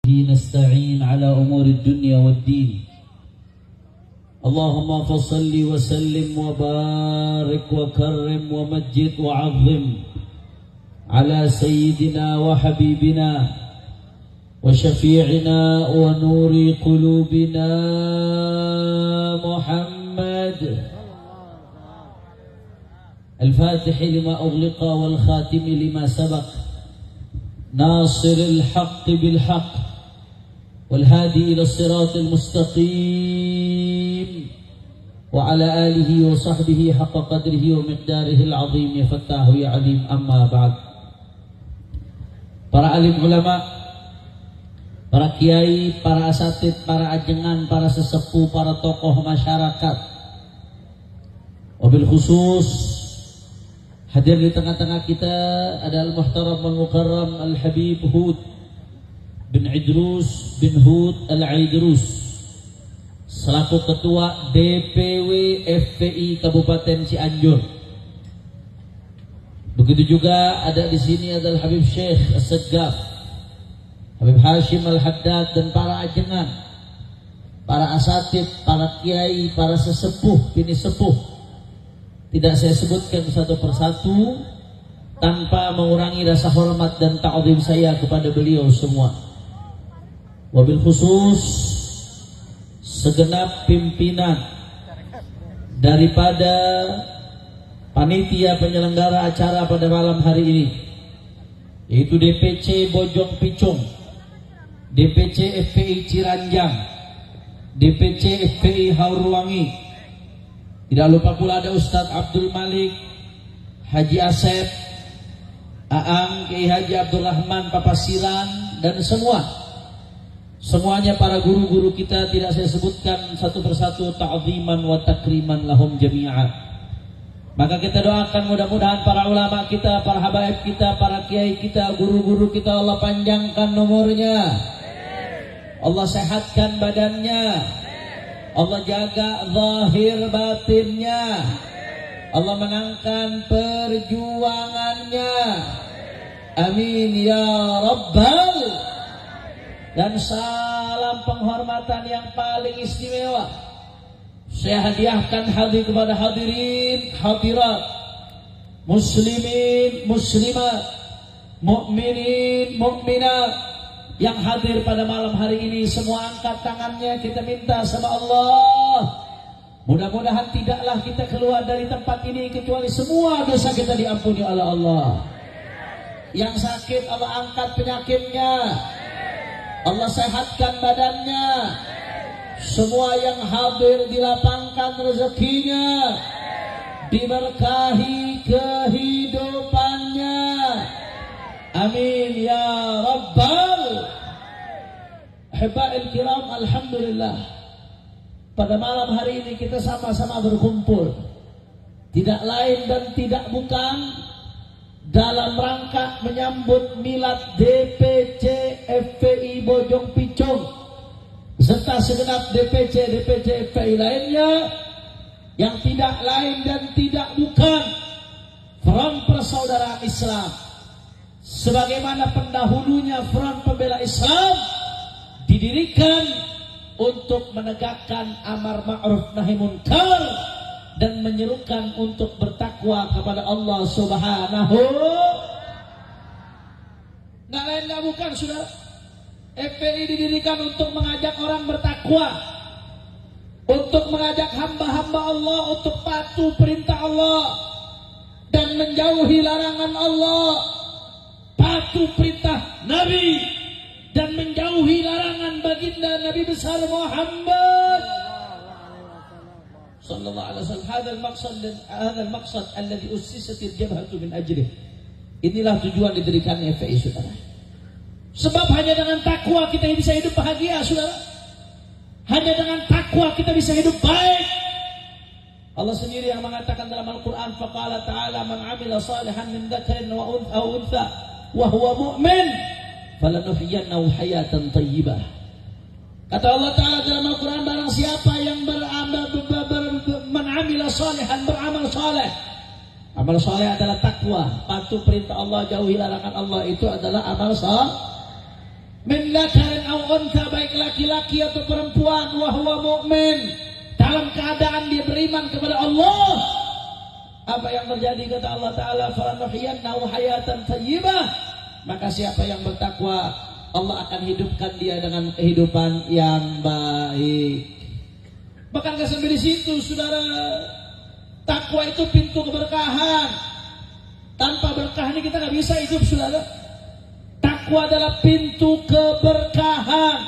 نستعين على أمور الدنيا والدين. اللهم فصل وسلم وبارك وكرم ومجد وعظم على سيدنا وحبيبنا وشفيعنا ونور قلوبنا محمد الفاتح لما أغلق والخاتم لما سبق ناصر الحق بالحق والهادي إلى الصراط المستقيم وعلى آله وصحبه حق قدره ومقداره العظيم يا فتاح يا عليم. أما بعد. Para alim ulama, para kiai, para asatid, para ajengan, para sesepuh, para tokoh masyarakat, wabil khusus hadir di tengah-tengah kita adalah Muhtaram Al-Mukarram Al-Habib Hud bin Idrus bin Hud Al-Idrus selaku Ketua DPW FPI Kabupaten Cianjur. Begitu juga ada di sini adalah Habib Syekh As-Saggaf, Habib Hashim Al-Haddad dan para ajengan, para asatid, para kiai, para sesepuh, bini sepuh. Tidak saya sebutkan satu persatu tanpa mengurangi rasa hormat dan ta'zim saya kepada beliau semua. Wabil khusus segenap pimpinan daripada panitia penyelenggara acara pada malam hari ini, yaitu DPC Bojong Picung, DPC FPI Ciranjang, DPC FPI Haurwangi. Tidak lupa pula ada Ustadz Abdul Malik, Haji Asep, Aang, Kiai Haji Abdul Rahman, Papasilan, dan semuanya para guru-guru kita tidak saya sebutkan satu persatu, ta'ziman wa takriman lahum jami'an. Maka kita doakan mudah-mudahan para ulama kita, para habaib kita, para kiai kita, guru-guru kita Allah panjangkan nomornya, Allah sehatkan badannya, Allah jaga zahir batinnya, Allah menangkan perjuangannya, amin ya rabbal. Dan salam penghormatan yang paling istimewa saya hadiahkan hadir kepada hadirin hadirat, muslimin muslimat, mukminin mukminat yang hadir pada malam hari ini. Semua angkat tangannya, kita minta sama Allah, mudah-mudahan tidaklah kita keluar dari tempat ini kecuali semua dosa kita diampuni oleh Allah. Yang sakit Allah angkat penyakitnya, Allah sehatkan badannya. Semua yang hadir dilapangkan rezekinya, diberkahi kehidupannya, amin ya rabbal. Ahiba'il kiram, alhamdulillah pada malam hari ini kita sama-sama berkumpul tidak lain dan tidak bukan dalam rangka menyambut milad DPC FPI Bojong Picung serta segenap DPC FPI lainnya yang tidak lain dan tidak bukan Front Persaudaraan Islam, sebagaimana pendahulunya Front Pembela Islam didirikan untuk menegakkan amar ma'ruf nahi munkar dan menyerukan untuk bertakwa kepada Allah Subhanahu. Nggak lain nggak bukan, saudara. FPI didirikan untuk mengajak orang bertakwa, untuk mengajak hamba-hamba Allah untuk patuh perintah Allah dan menjauhi larangan Allah, patuh perintah Nabi dan menjauhi larangan baginda Nabi besar Muhammad sallallahu alaihi wasallam. Hadzal maqsad alladhi ussisatil jabhatu min ajlih. Inilah tujuan didirikannya FPI, saudara. Sebab hanya dengan takwa kita bisa hidup bahagia, saudara. Hanya dengan takwa kita bisa hidup baik. Allah sendiri yang mengatakan dalam Al-Quran, faqala ta'ala man amila salihan min dzakarin wa untha wa huwa mu'min falanuhyiyannahu hayatan thayyibah. Kata Allah Ta'ala dalam Al-Quran, barang siapa yang amila salihan, beramal saleh. Amal saleh adalah takwa, patuh perintah Allah, jauhi larangan Allah, itu adalah amal saleh. min dzakarin aw untha, baik laki-laki atau perempuan, wa huwa mu'min, dalam keadaan dia beriman kepada Allah, apa yang terjadi kata Allah Ta'ala, falanuhyiyannahu hayatan thayyibah, maka siapa yang bertakwa Allah akan hidupkan dia dengan kehidupan yang baik. Bahkan gak sampai di situ, saudara. Takwa itu pintu keberkahan. Tanpa berkah ini kita gak bisa hidup, saudara. Takwa adalah pintu keberkahan.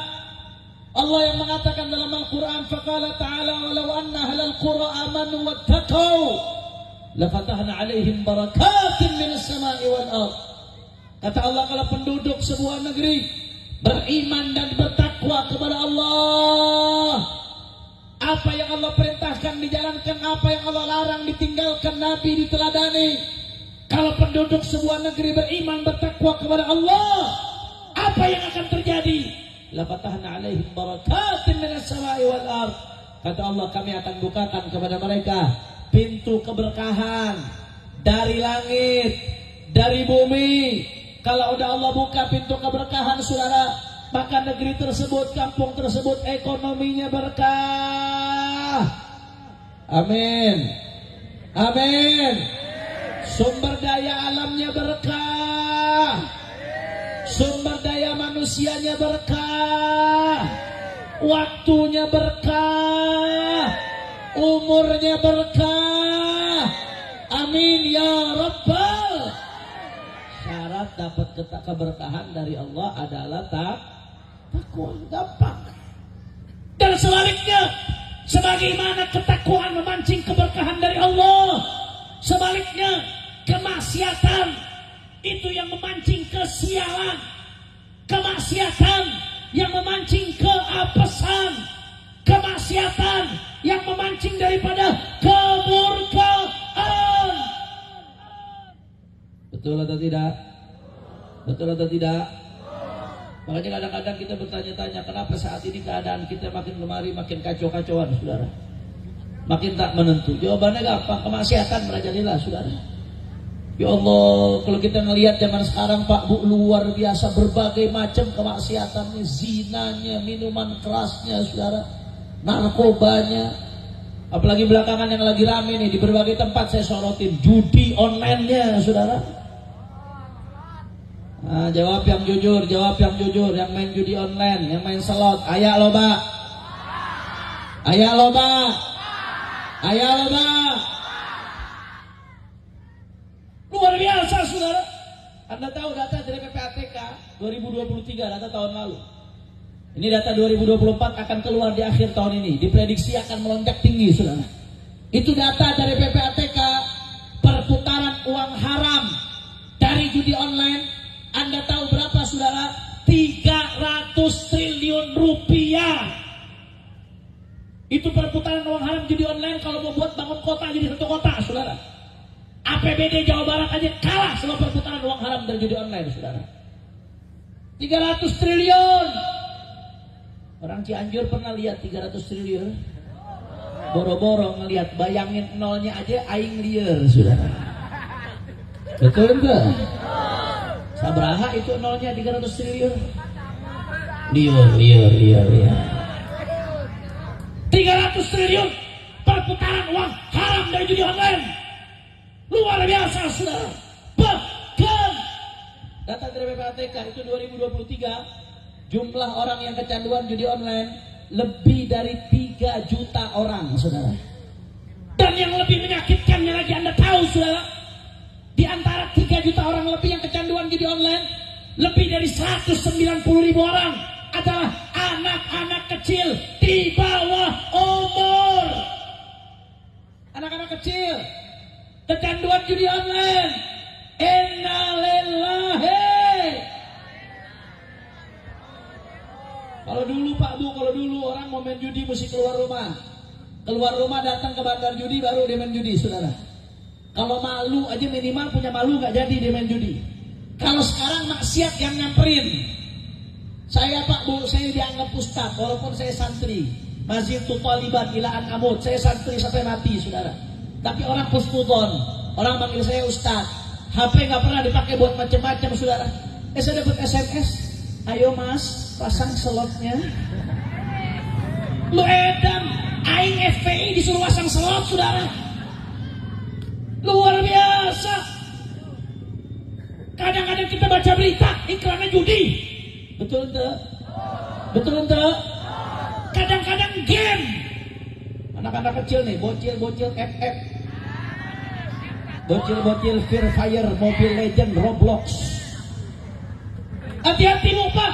Allah yang mengatakan dalam Al-Quran, faqala ta'ala walau anna ahlal qura amanu wattaqau lafatahna alaihim barakatin minas sama'i wal ardh. Kata Allah, kalau penduduk sebuah negeri beriman dan bertakwa kepada Allah, apa yang Allah perintahkan dijalankan, apa yang Allah larang ditinggalkan, Nabi diteladani. Kalau penduduk sebuah negeri beriman bertakwa kepada Allah, apa yang akan terjadi? La fatahna alaihim barakatin minas sama'i wal ardh. Kata Allah, kami akan bukakan kepada mereka pintu keberkahan dari langit, dari bumi. Kalau udah Allah buka pintu keberkahan, saudara, maka negeri tersebut, kampung tersebut, ekonominya berkah. Amin. Amin. Sumber daya alamnya berkah. Sumber daya manusianya berkah. Waktunya berkah. Umurnya berkah. Amin ya Rabbal. Syarat dapat keberkahan dari Allah adalah takwa. Gampang. Dan sebaliknya, sebagaimana ketakwaan memancing keberkahan dari Allah, sebaliknya kemaksiatan itu yang memancing kesialan. Kemaksiatan yang memancing keapesan. Kemaksiatan yang memancing daripada kemurkaan. Betul atau tidak? Betul atau tidak? Makanya kadang-kadang kita bertanya-tanya, kenapa saat ini keadaan kita makin kemari makin kacau-kacauan, saudara? Makin tak menentu. Jawabannya gampang, kemaksiatan merajalela, saudara. Ya Allah, kalau kita ngelihat zaman sekarang, Pak Bu, luar biasa, berbagai macam kemaksiatannya, zinanya, minuman kerasnya, saudara, narkobanya. Apalagi belakangan yang lagi rame nih, di berbagai tempat saya sorotin, judi online-nya, saudara. Nah, jawab yang jujur, yang main judi online, yang main slot, ayak loba. Ayak loba. Ayak loba. Luar biasa, saudara. Anda tahu data dari PPATK 2023, data tahun lalu. Ini data 2024 akan keluar di akhir tahun ini. Diprediksi akan melonjak tinggi, saudara. Itu data dari PPATK, perputaran uang haram dari judi online. Anda tahu berapa, saudara? 300 triliun rupiah. Itu perputaran uang haram judi online kalau membuat bangun kota jadi satu kota, saudara. APBD Jawa Barat aja kalah sama perputaran uang haram dari judi online, saudara. 300 triliun. Orang Cianjur pernah lihat 300 triliun? Boro-boro ngelihat, bayangin nolnya aja aing liar, saudara. Betul enggak? Sabraha itu nolnya 300 triliun. Liar. 300 triliun perputaran uang haram dari judi online. Luar biasa, saudara. Bahkan data dari PPATK itu 2023, jumlah orang yang kecanduan judi online lebih dari 3 juta orang, saudara. Dan yang lebih menyakitkannya lagi, Anda tahu, saudara, di antara 3 juta orang lebih yang kecanduan judi online, lebih dari 190.000 orang adalah anak-anak kecil di bawah umur. Anak-anak kecil kecanduan judi online. Innalillahi. Kalau dulu, Pak Bu, orang mau main judi mesti keluar rumah. Keluar rumah datang ke bandar judi baru dia main judi, saudara. Kalau malu aja minimal punya malu gak jadi dia main judi. Kalau sekarang maksiat yang nyamperin. Saya, Pak Bu, saya dianggap ustaz walaupun saya santri. Maziltu taliban ilaan amud. Saya santri sampai mati, saudara. Tapi orang pusputon, orang panggil saya ustaz. HP gak pernah dipakai buat macam-macam, saudara. Saya dapat SMS. Ayo mas, pasang slotnya. Lu edan, aing FPI disuruh pasang slot, saudara. Luar biasa. Kadang-kadang kita baca berita, iklannya judi. Betul ente? Betul ente? Kadang-kadang game. Anak-anak kecil nih, bocil-bocil FF. Bocil-bocil Free Fire, Mobile Legend, Roblox. Hati-hati lupa.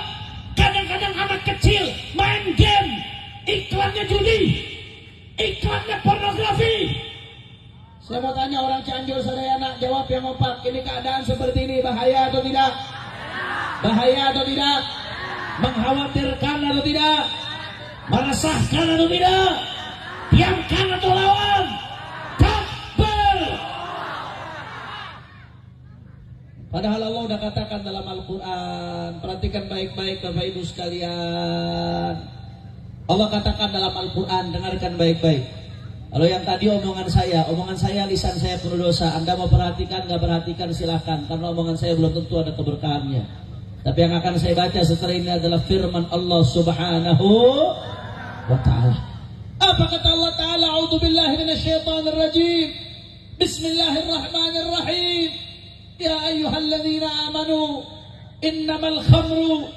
Kadang-kadang anak kecil main game, iklannya judi, iklannya pornografi. Saya mau tanya orang Cianjur, saudara anak, jawab yang kompak. Ini keadaan seperti ini bahaya atau tidak? Bahaya atau tidak? Mengkhawatirkan atau tidak? Meresahkan atau tidak? Diamkan atau lawan? Takbir. Padahal Allah sudah katakan dalam Al-Quran, perhatikan baik-baik Bapak Ibu sekalian. Allah katakan dalam Al-Quran, dengarkan baik-baik. Kalau yang tadi omongan saya, lisan saya penuh dosa. Anda mau perhatikan, nggak perhatikan silahkan. Karena omongan saya belum tentu ada keberkahannya. Tapi yang akan saya baca setelah ini adalah firman Allah Subhanahu wa Ta'ala. Apa kata Allah Ta'ala? A'udzubillahi minasyaitonir rajim. Bismillahirrahmanirrahim. Ya ayyuhalladzina amanu innamal khamru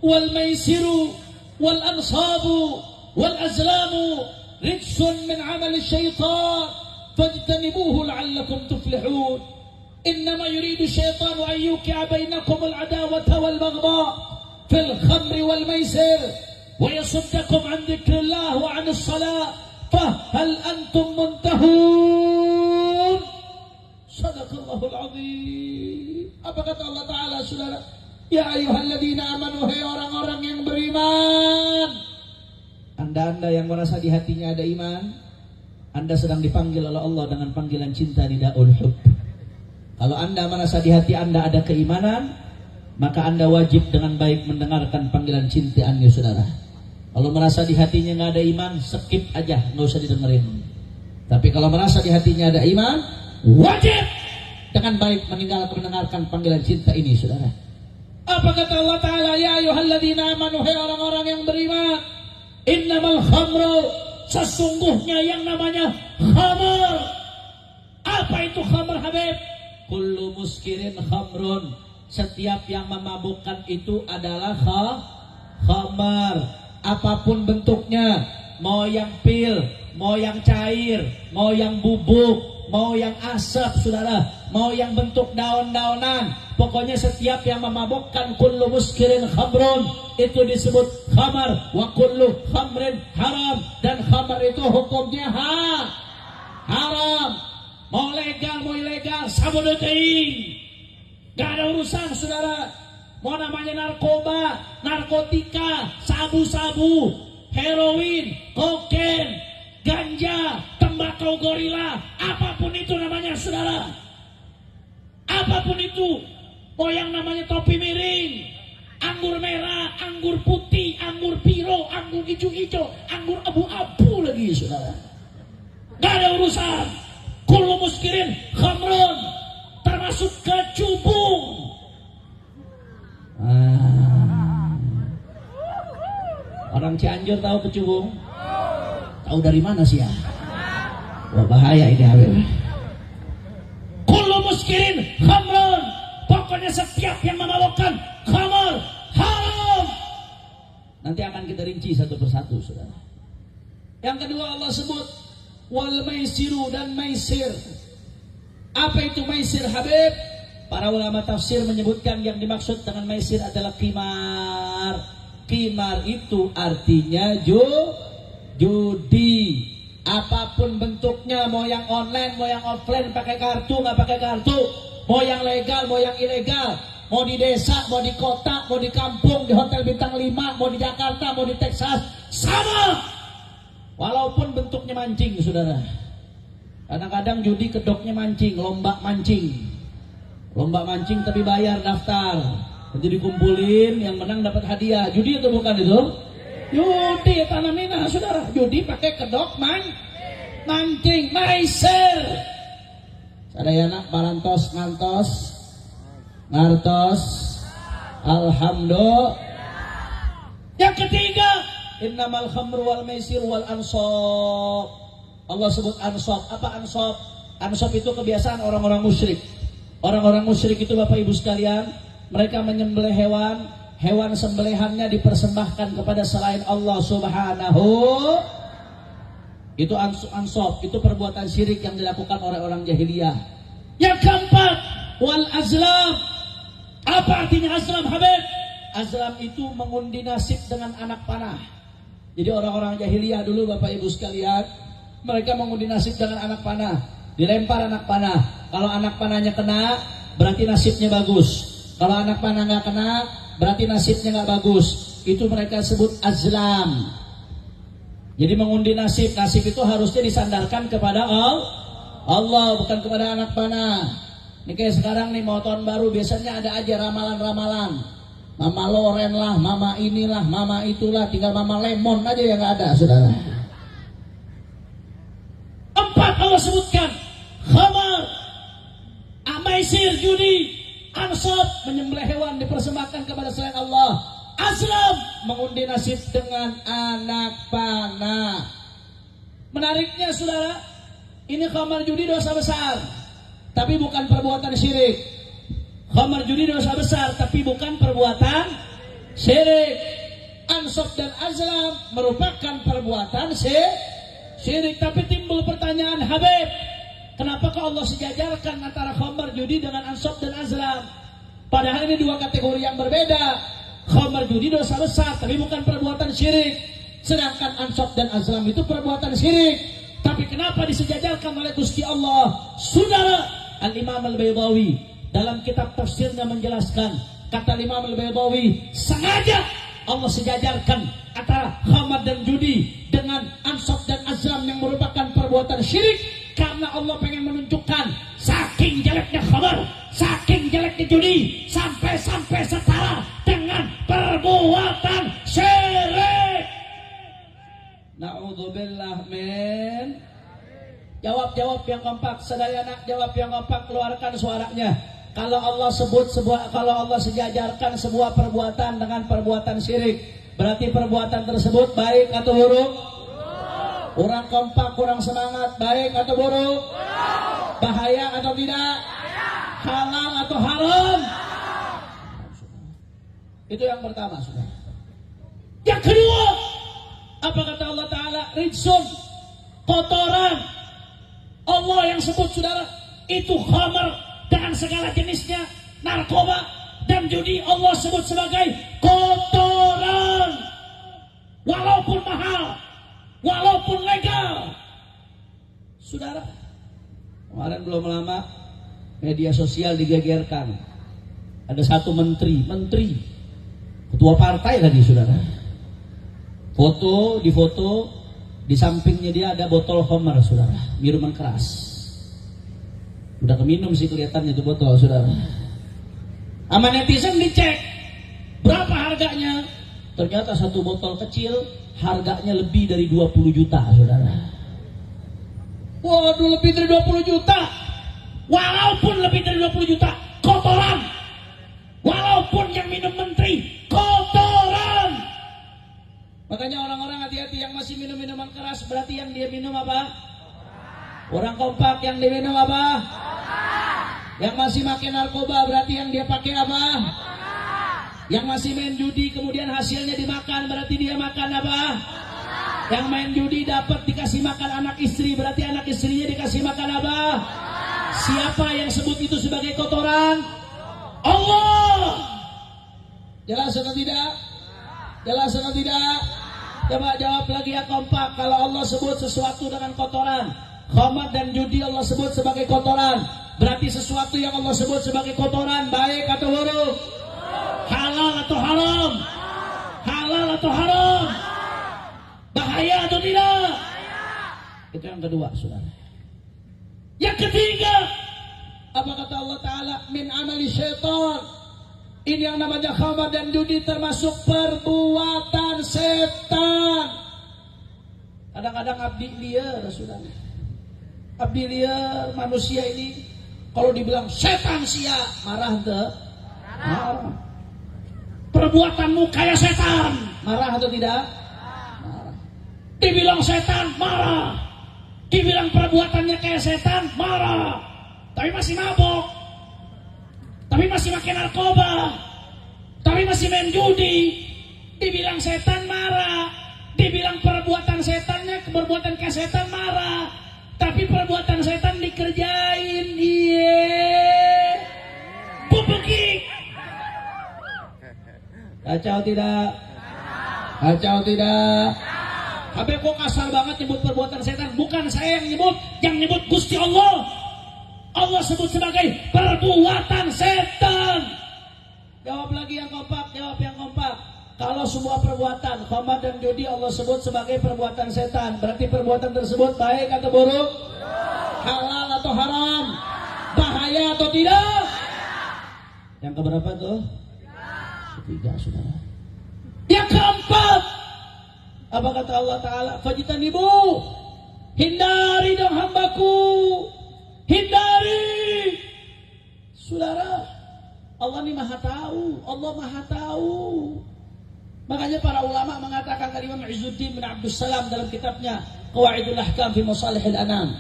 wal maisiru wal ansabu wal azlamu rijsun min 'amali syaitan fajtanibuhu la'allakum tuflihun. Innama yuridu syaitanu an yuqi'a bainakum al-'adawata wal baghdha fil khamri wal maisir wa yasuddakum 'an dzikrillah wa 'anis shalah fahal antum muntahun. Sadaqallahul azim. Apa kata Allah Ta'ala, saudara? Ya ayyuhalladzina amanu, hai orang-orang yang beriman. Anda yang merasa di hatinya ada iman, Anda sedang dipanggil oleh Allah dengan panggilan cinta nidaul hub. Kalau Anda merasa di hati Anda ada keimanan, maka Anda wajib dengan baik mendengarkan panggilan cintaannya, saudara. Kalau merasa di hatinya nggak ada iman, skip aja, nggak usah didengerin. Tapi kalau merasa di hatinya ada iman, wajib dengan baik mendengarkan panggilan cinta ini, saudara. Apa kata Allah Ta'ala? Ya ayyuhalladzina amanu, hai orang-orang yang beriman. Innamal khamru, sesungguhnya yang namanya khamr. Apa itu khamr, Habib? Kullu muskirin khamrun, setiap yang memabukkan itu adalah khamar. Apapun bentuknya, mau yang pil, mau yang cair, mau yang bubuk, mau yang asap, saudara, mau yang bentuk daun-daunan, pokoknya setiap yang memabukkan, kullu muskirin khamrun, itu disebut khamar. Wa kullu khamrin haram, dan khamar itu hukumnya haram. Mau legal, mau ilegal, sabun teing, gak ada urusan, saudara. Mau namanya narkoba, narkotika, sabu-sabu, heroin, kokain, ganja, tembakau gorila, apapun itu namanya, saudara. Apapun itu, mau yang namanya topi miring, anggur merah, anggur putih, anggur biru, anggur hijau-hijau, anggur abu-abu lagi, saudara. Gak ada urusan. Kullu muskirin khamrun, termasuk kecubung. Orang Cianjur tahu kecubung? Tahu dari mana sih ya? Wah, bahaya ini, Habib. Kullu muskirin khamrun, pokoknya setiap yang memabukkan khamar haram. Nanti akan kita rinci satu persatu, saudara. Yang kedua Allah sebut wal maisiru, dan maisir. Apa itu maisir, Habib? Para ulama tafsir menyebutkan yang dimaksud dengan maisir adalah qimar. Qimar itu artinya judi. Apapun bentuknya, mau yang online, mau yang offline, pakai kartu, nggak pakai kartu, mau yang legal, mau yang ilegal, mau di desa, mau di kota, mau di kampung, di hotel bintang 5, mau di Jakarta, mau di Texas, sama. Walaupun bentuknya mancing, saudara. Kadang-kadang judi kedoknya mancing, lomba mancing. Lomba mancing tapi bayar daftar. Nanti dikumpulin, yang menang dapat hadiah. Judi itu bukan itu? Judi, tanah minah, saudara. Judi pakai kedok mancing, maisir. Sadayana parantos ngantos ngartos. Alhamdulillah. Yang ketiga, innamal khamru wal maisir wal ansab. Allah sebut ansab. Apa ansab? Ansab itu kebiasaan orang-orang musyrik. Orang-orang musyrik itu Bapak Ibu sekalian, mereka menyembelih hewan, hewan sembelihannya dipersembahkan kepada selain Allah Subhanahu. Itu ansab, itu perbuatan syirik yang dilakukan oleh orang jahiliyah. Yang keempat, wal azlam. Apa artinya azlam, Habib? Azlam itu mengundi nasib dengan anak panah. Jadi orang-orang jahiliyah dulu Bapak Ibu sekalian, mereka mengundi nasib dengan anak panah. Dilempar anak panah. Kalau anak panahnya kena, berarti nasibnya bagus. Kalau anak panah nggak kena, berarti nasibnya nggak bagus. Itu mereka sebut azlam. Jadi mengundi nasib. Nasib itu harusnya disandarkan kepada Allah, bukan kepada anak panah. Ini kayak sekarang nih mau tahun baru, biasanya ada aja ramalan-ramalan. Mama Loren lah, mama inilah, mama itulah, tinggal mama lemon aja yang nggak ada, saudara. Empat Allah sebutkan, khamar, amaisir, judi, ansab, menyembelih hewan dipersembahkan kepada selain Allah, azlam, mengundi nasib dengan anak panah. Menariknya saudara, ini khamar judi dosa besar, tapi bukan perbuatan syirik. Khamar judi dosa besar, tapi bukan perbuatan syirik. Ansab dan azlam merupakan perbuatan syirik. Tapi timbul pertanyaan, Habib, kenapakah Allah sejajarkan antara khamar judi dengan ansab dan azlam? Padahal ini dua kategori yang berbeda. Khamar judi dosa besar, tapi bukan perbuatan syirik. Sedangkan ansab dan azlam itu perbuatan syirik. Tapi kenapa disejajarkan oleh Gusti Allah? Saudara, Al-Imam Al-Baydawi dalam kitab tafsirnya menjelaskan, kata Imam Al-Baydawi, sengaja Allah sejajarkan antara khamar dan judi dengan ansab dan azlam yang merupakan perbuatan syirik, karena Allah pengen menunjukkan saking jeleknya khamar, saking jeleknya judi, sampai-sampai setara dengan perbuatan syirik. Na'udzubillah min. Jawab yang kompak, saudara anak, jawab yang kompak, keluarkan suaranya. Kalau Allah kalau Allah sejajarkan sebuah perbuatan dengan perbuatan syirik, berarti perbuatan tersebut baik atau buruk? Kurang kompak, kurang semangat, baik atau buruk? Bahaya atau tidak? Halal atau haram? Itu yang pertama, saudara. Yang kedua, apa kata Allah Ta'ala? Rijsun, kotoran. Allah yang sebut, saudara, itu khamar dengan segala jenisnya, narkoba dan judi, Allah sebut sebagai kotoran. Walaupun mahal, walaupun legal. Saudara, kemarin belum lama media sosial digegerkan. Ada satu menteri, ketua partai tadi, saudara. Foto, di sampingnya dia ada botol khamar, saudara, minuman keras. Udah keminum sih kelihatannya itu botol, saudara. Sama netizen dicek berapa harganya. Ternyata satu botol kecil harganya lebih dari 20 juta, saudara. Waduh, lebih dari 20 juta. Walaupun lebih dari 20 juta, kotoran. Walaupun yang minum menteri, kotoran. Makanya orang-orang hati-hati yang masih minum minuman keras, berarti yang dia minum apa? Orang kompak, yang diminum apa? Yang masih pakai narkoba, berarti yang dia pakai apa? Yang masih main judi kemudian hasilnya dimakan, berarti dia makan apa? Yang main judi dapat dikasih makan anak istri, berarti anak istrinya dikasih makan apa? Siapa yang sebut itu sebagai kotoran? Allah. Jelas atau tidak? Jelas atau tidak? Coba jawab lagi ya kompak. Kalau Allah sebut sesuatu dengan kotoran, khamar dan judi Allah sebut sebagai kotoran, berarti sesuatu yang Allah sebut sebagai kotoran baik atau buruk? Halal atau haram? Halal atau haram? Bahaya atau tidak? Itu yang kedua, saudara. Yang ketiga, apa kata Allah Ta'ala? Min amali syaitan. Ini yang namanya khamar dan judi termasuk perbuatan setan. Kadang-kadang abdi liar, saudara. Abdi liar, manusia ini kalau dibilang setan sia, marah ente. Perbuatanmu kayak setan. Marah atau tidak? Marah. Dibilang setan, marah. Dibilang perbuatannya kayak setan, marah. Tapi masih mabok. Tapi masih makan narkoba. Tapi masih main judi. Dibilang setan, marah. Dibilang perbuatan setannya, perbuatan kayak setan, marah. Tapi perbuatan setan dikerjain. Iya. Bubegik. Kacau tidak? Kacau tidak? Habis kok kasar banget nyebut perbuatan setan. Bukan saya yang nyebut. Yang nyebut Gusti Allah. Allah sebut sebagai perbuatan setan. Jawab lagi yang kompak. Jawab yang kompak. Kalau semua perbuatan khamar dan judi Allah sebut sebagai perbuatan setan, berarti perbuatan tersebut baik atau buruk? Halal atau haram? Bahaya atau tidak? Yang keberapa tuh? Ketiga, saudara. Yang keempat, apa kata Allah Ta'ala? Fajtanibu, hindari dong hambaku, hindari. Saudara, Allah ini maha tahu. Allah maha tahu. Makanya para ulama mengatakan, Imam Izzuddin bin Abdul Salam dalam kitabnya Qawaidul Ahkam fi Masalihil Anam.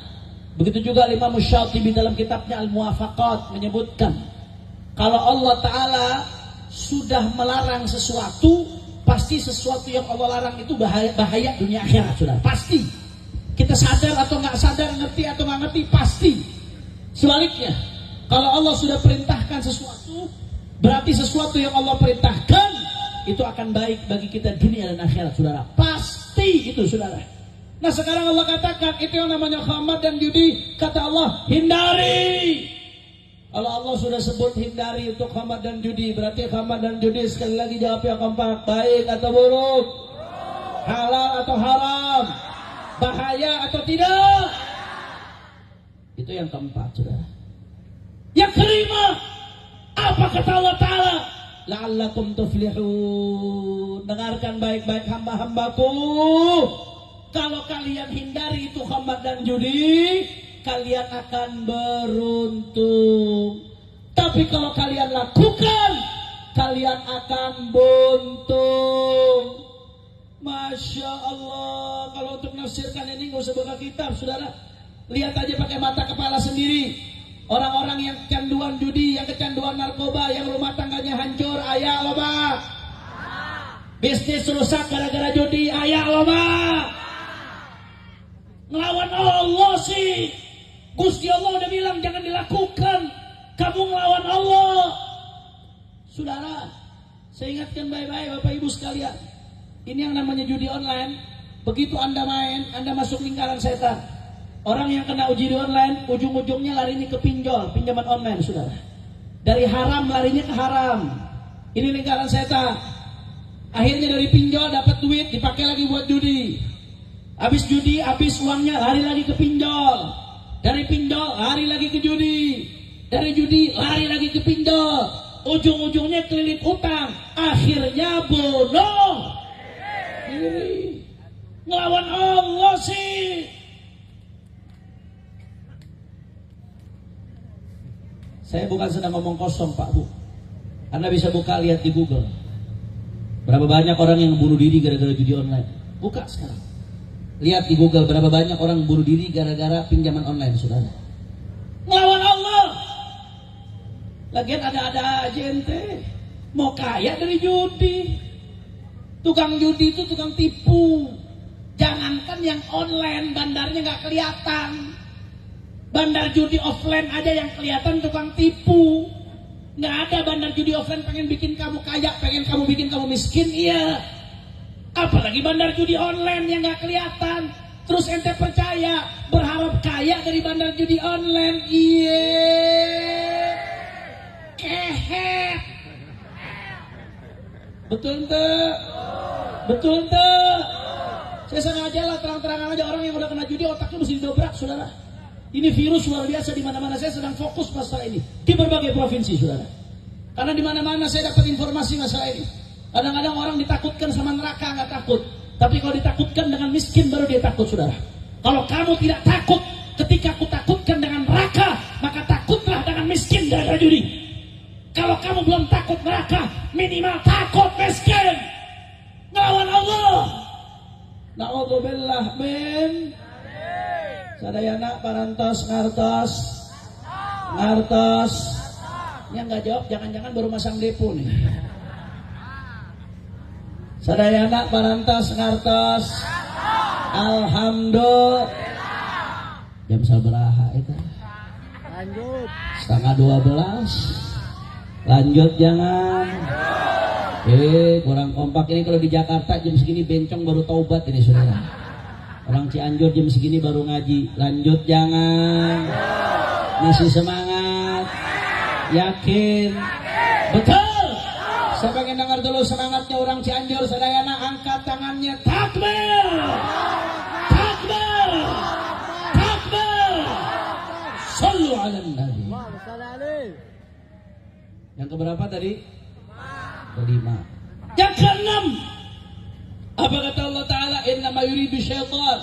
Begitu juga Imam Syatibi dalam kitabnya Al-Muwafaqat menyebutkan, kalau Allah Ta'ala sudah melarang sesuatu, pasti sesuatu yang Allah larang itu bahaya dunia akhirat, sudah pasti. Kita sadar atau nggak sadar, ngerti atau nggak ngerti, pasti. Sebaliknya, kalau Allah sudah perintahkan sesuatu, berarti sesuatu yang Allah perintahkan itu akan baik bagi kita dunia dan akhirat, saudara. Pasti itu, saudara. Nah sekarang Allah katakan, itu yang namanya khamar dan judi. Kata Allah, hindari. Kalau Allah sudah sebut hindari untuk khamar dan judi, berarti khamar dan judi, sekali lagi jawab yang keempat, baik atau buruk? Halal atau haram? Bahaya atau tidak? Itu yang keempat, saudara. Yang kelima, apa kata Allah Ta'ala? La'allakum tuflihun. Dengarkan baik-baik hamba-hambaku. Kalau kalian hindari itu khamar dan judi, kalian akan beruntung. Tapi kalau kalian lakukan, kalian akan buntung. Masya Allah. Kalau untuk nafsirkan ini nggak usah buka kitab, saudara. Lihat aja pakai mata kepala sendiri. Orang-orang yang kecanduan judi, yang kecanduan narkoba, yang rumah tangganya hancur, ayah loba. Bisnis rusak gara-gara judi, ayah loba. Ngelawan Allah sih. Gusti Allah udah bilang jangan dilakukan. Kamu ngelawan Allah. Saudara, saya ingatkan baik-baik Bapak Ibu sekalian. Ini yang namanya judi online. Begitu Anda main, Anda masuk lingkaran setan. Orang yang kena uji di online, ujung-ujungnya larinya ke pinjol, pinjaman online, saudara. Dari haram larinya ke haram. Ini lingkaran setan. Akhirnya dari pinjol dapat duit, dipakai lagi buat judi. Habis judi, habis uangnya, lari lagi ke pinjol. Dari pinjol, lari lagi ke judi. Dari judi, lari lagi ke pinjol. Ujung-ujungnya kelilit utang. Akhirnya bunuh diri. Ngelawan Allah sih. Saya bukan sedang ngomong kosong, Pak Bu. Anda bisa buka, lihat di Google. Berapa banyak orang yang bunuh diri gara-gara judi online. Buka sekarang. Lihat di Google berapa banyak orang bunuh diri gara-gara pinjaman online, saudara. Ngelawan Allah. Lagian ada-ada aja ente. Mau kaya dari judi. Tukang judi itu tukang tipu. Jangankan yang online, bandarnya nggak kelihatan. Bandar judi offline aja yang kelihatan tukang tipu. Nggak ada bandar judi offline pengen bikin kamu kaya, pengen kamu bikin kamu miskin, iya. Apalagi bandar judi online yang nggak kelihatan. Terus ente percaya, berharap kaya dari bandar judi online, iya. Kehet. Betul tuh? Betul tuh? Saya sengaja lah terang-terangan aja, orang yang udah kena judi otaknya mesti didobrak, saudara. Ini virus luar biasa di mana-mana. Saya sedang fokus masalah ini di berbagai provinsi, saudara. Karena di mana-mana saya dapat informasi masalah ini. Kadang-kadang orang ditakutkan sama neraka nggak takut, tapi kalau ditakutkan dengan miskin baru dia takut, saudara. Kalau kamu tidak takut ketika aku takutkan dengan neraka, maka takutlah dengan miskin gara-gara judi. Kalau kamu belum takut neraka, minimal takut miskin. ngelawan Allah. Na'udzubillah min. Sadayana parantos ngartos. Yang nggak jawab jangan-jangan baru masang depo nih. Sadayana parantos ngartos. Alhamdulillah. Jam sabaraha itu? Lanjut. Setengah 12. Lanjut jangan. Kurang kompak ini kalau di Jakarta jam segini bencong baru taubat ini saudara. Orang Cianjur jam segini baru ngaji. Lanjut jangan. Masih semangat. Yakin. Betul. Saya pengen dengar dulu semangatnya orang Cianjur. Sadayana angkat tangannya. Takbir. Takbir. Takbir. Sallu ala nabi. Yang keberapa tadi? Kelima. Yang keenam. Apa kata Allah Ta'ala? Innama yuridu syaitan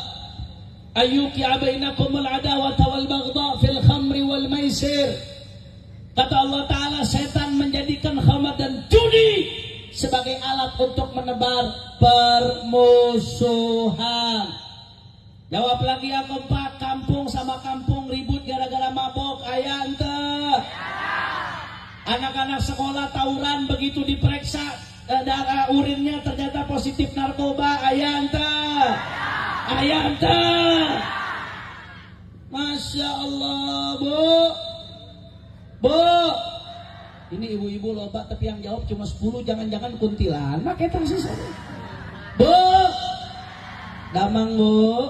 ayyuqi'a bainakumul adawata wal baghdha fil khamri wal maisir. Kata Allah Ta'ala, setan menjadikan khamar dan judi sebagai alat untuk menebar permusuhan. Jawab lagi ya kompak. Kampung sama kampung ribut gara-gara mabok. Ayah ente. Anak-anak sekolah tawuran begitu diperiksa darah urinnya ternyata positif narkoba. Ayah ente. Masya Allah, Bu. Ini ibu-ibu loba tapi yang jawab cuma 10. Jangan-jangan kuntilanak eta sih. Bu. Damang Bu.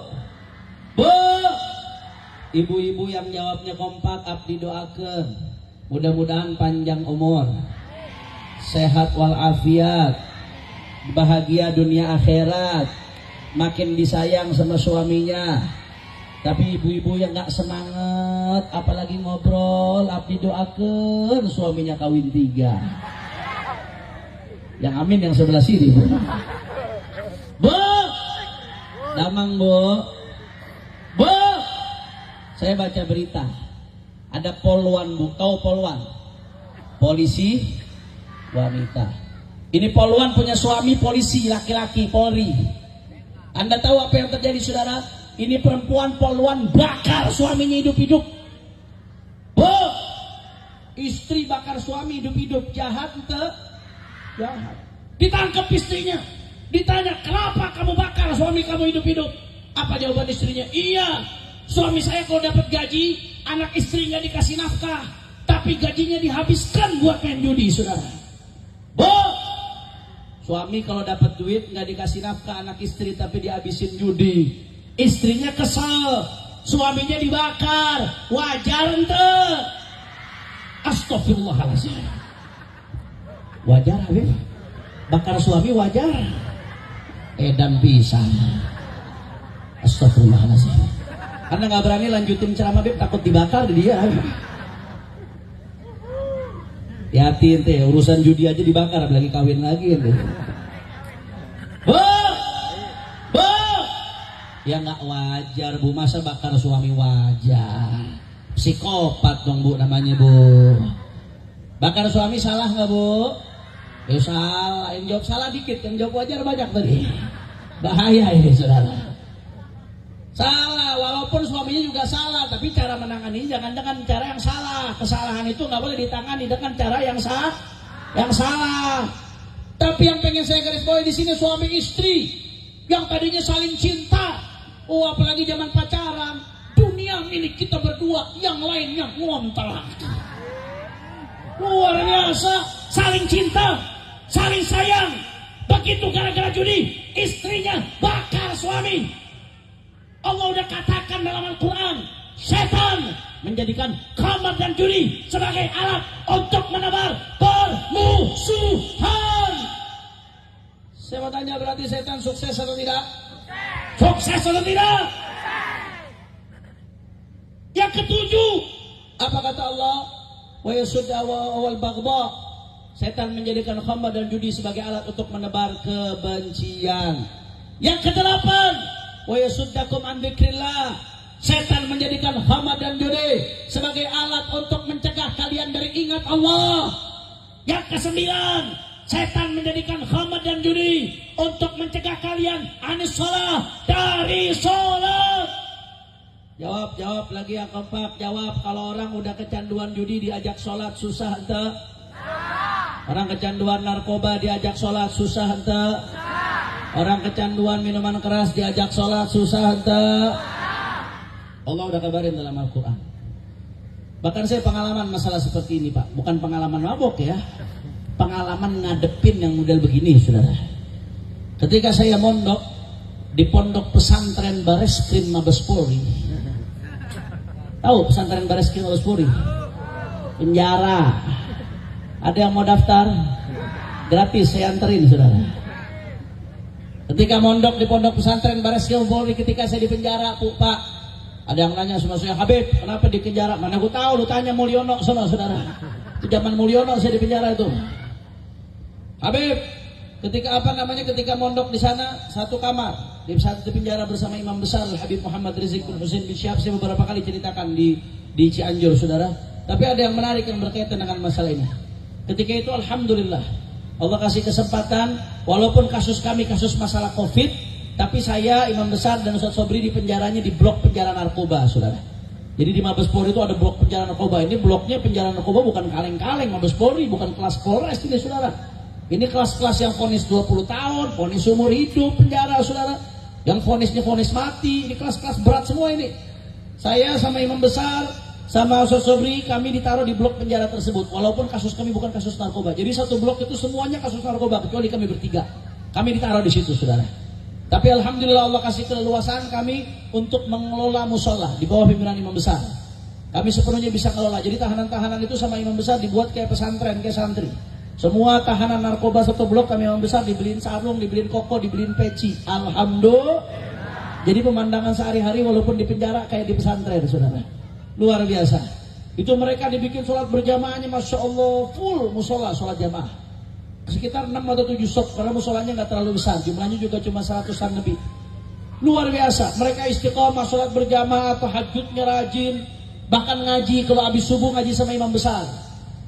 Ibu-ibu yang jawabnya kompak abdi doakeun. Mudah-mudahan panjang umur, sehat walafiat, bahagia dunia akhirat, makin disayang sama suaminya. Tapi ibu-ibu yang gak semangat, apalagi ngobrol, abdi doakeun suaminya kawin 3. Yang amin yang sebelah sini, Bu. Bu. Damang, Bu. Saya baca berita. Ada poluan, Bu. Tahu poluan? Polisi wanita. Ini poluan punya suami polisi laki-laki, Polri. Anda tahu apa yang terjadi, saudara? Ini perempuan poluan bakar suaminya hidup-hidup. Bu, istri bakar suami hidup-hidup. Jahat ente? Jahat. Ditangkap istrinya. Ditanya, kenapa kamu bakar suami kamu hidup-hidup? Apa jawaban istrinya? Iya, suami saya kalau dapat gaji, anak istri nggak dikasih nafkah, tapi gajinya dihabiskan buat main judi, saudara. Bu, suami kalau dapat duit nggak dikasih nafkah anak istri, tapi dihabisin judi. Istrinya kesal, suaminya dibakar. Wajar ente? Astagfirullahaladzim. Wajar, Habib? Bakar suami wajar? Edan pisan. Astagfirullahaladzim. Karena nggak berani lanjutin ceramah, Beb, takut dibakar dia. Hati ente, urusan judi aja dibakar, apalagi kawin lagi ente. Bu, ya nggak wajar, Bu. Masa bakar suami wajar? Psikopat dong, Bu, namanya, Bu. Bakar suami salah nggak, Bu? Ya salah. Yang jawab salah dikit, yang jawab wajar banyak tadi. Bahaya ini, saudara. Salah, walaupun suaminya juga salah, tapi cara menangani jangan-jangan cara yang salah. Kesalahan itu nggak boleh ditangani dengan cara yang salah. Tapi yang pengen saya garis bawahi di sini, suami istri yang tadinya saling cinta, apalagi zaman pacaran, dunia milik kita berdua, yang lainnya ngontrak. Luar biasa, saling cinta, saling sayang. Begitu gara-gara judi, istrinya bakar suami. Allah udah katakan dalam Al-Quran, setan menjadikan khamar dan judi sebagai alat untuk menebar permusuhan. Saya mau tanya, berarti setan sukses atau tidak? Sukses atau tidak? Yang ketujuh, apa kata Allah? Wa yasudda wal baghdha. Setan menjadikan khamar dan judi sebagai alat untuk menebar kebencian. Yang kedelapan, wa yasuddakum an dzikrillah. Setan menjadikan khamar dan judi sebagai alat untuk mencegah kalian dari ingat Allah. Yang kesembilan, setan menjadikan khamar dan judi untuk mencegah kalian anis sholat dari sholat. Jawab lagi yang keempat. Jawab, kalau orang udah kecanduan judi diajak sholat susah ente? Orang kecanduan narkoba diajak sholat susah ente? Orang kecanduan minuman keras diajak sholat susah ente? Allah udah kabarin dalam Al-Quran. Bahkan saya pengalaman masalah seperti ini Pak. Bukan pengalaman mabok ya, pengalaman ngadepin yang model begini saudara. Ketika saya mondok di pondok pesantren Bareskrim Mabes Polri. Tahu pesantren Bareskrim Mabes Polri? Penjara. Ada yang mau daftar? Gratis saya anterin saudara. Ketika mondok di pondok pesantren Bareskrim Polri, ketika saya di penjara Pak, ada yang nanya sama saya, Habib, kenapa di penjara? Mana gue tahu, lu tanya Mulyono sama saudara. Itu zaman Mulyono saya di penjara itu. Habib, ketika mondok di sana satu kamar di penjara bersama imam besar Habib Muhammad Rizik bin Husain bin Syihab. Saya beberapa kali ceritakan di Cianjur saudara. Tapi ada yang menarik yang berkaitan dengan masalah ini. Ketika itu alhamdulillah Allah kasih kesempatan, walaupun kasus kami kasus masalah Covid, tapi saya imam besar dan Ustaz Sobri di penjaranya di blok penjara narkoba saudara. Jadi di Mabes Polri itu ada blok penjara narkoba. Ini bloknya penjara narkoba bukan kaleng-kaleng Mabes Polri, bukan kelas Polres ini saudara. Ini kelas-kelas yang vonis 20 tahun, vonis umur hidup penjara saudara. Yang vonisnya vonis mati, ini kelas-kelas berat semua ini. Saya sama imam besar sama Ustaz Sobri kami ditaruh di blok penjara tersebut. Walaupun kasus kami bukan kasus narkoba. Jadi satu blok itu semuanya kasus narkoba kecuali kami bertiga. Kami ditaruh di situ saudara. Tapi alhamdulillah Allah kasih keleluasaan kami untuk mengelola musola di bawah pimpinan imam besar. Kami sepenuhnya bisa kelola. Jadi tahanan-tahanan itu sama imam besar dibuat kayak pesantren, kayak santri. Semua tahanan narkoba satu blok kami imam besar dibeliin sarung, dibeliin koko, dibeliin peci. Alhamdulillah. Jadi pemandangan sehari-hari walaupun di penjara kayak di pesantren saudara. Luar biasa. Itu mereka dibikin sholat berjamaahnya Masya Allah full musola sholat jamaah. Sekitar 6 atau 7 sop karena musolanya nggak terlalu besar, jumlahnya juga cuma 100-an lebih. Luar biasa, mereka istiqomah sholat berjamaah, tahajudnya rajin, bahkan ngaji. Kalau habis subuh ngaji sama imam besar,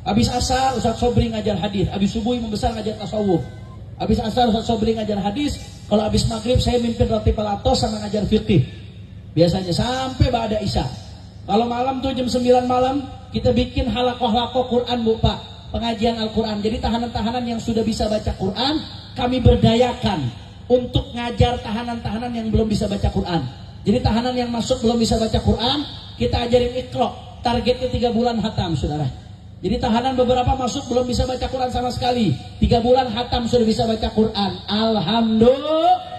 habis asar Ustaz Sobri ngajar hadis, habis subuh imam besar ngajar tasawuf, habis asar Ustaz Sobri ngajar hadis, kalau habis maghrib saya mimpin ratib al-atos sama ngajar fikih. Biasanya sampai ba'da isya. Kalau malam tuh jam 9 malam kita bikin halakoh-halakoh Quran Bu Pak, pengajian Al-Quran. Jadi tahanan-tahanan yang sudah bisa baca Quran kami berdayakan untuk ngajar tahanan-tahanan yang belum bisa baca Quran. Jadi tahanan yang masuk belum bisa baca Quran kita ajarin Iqra, targetnya 3 bulan hatam saudara. Jadi tahanan beberapa masuk belum bisa baca Quran sama sekali, 3 bulan hatam sudah bisa baca Quran. Alhamdulillah.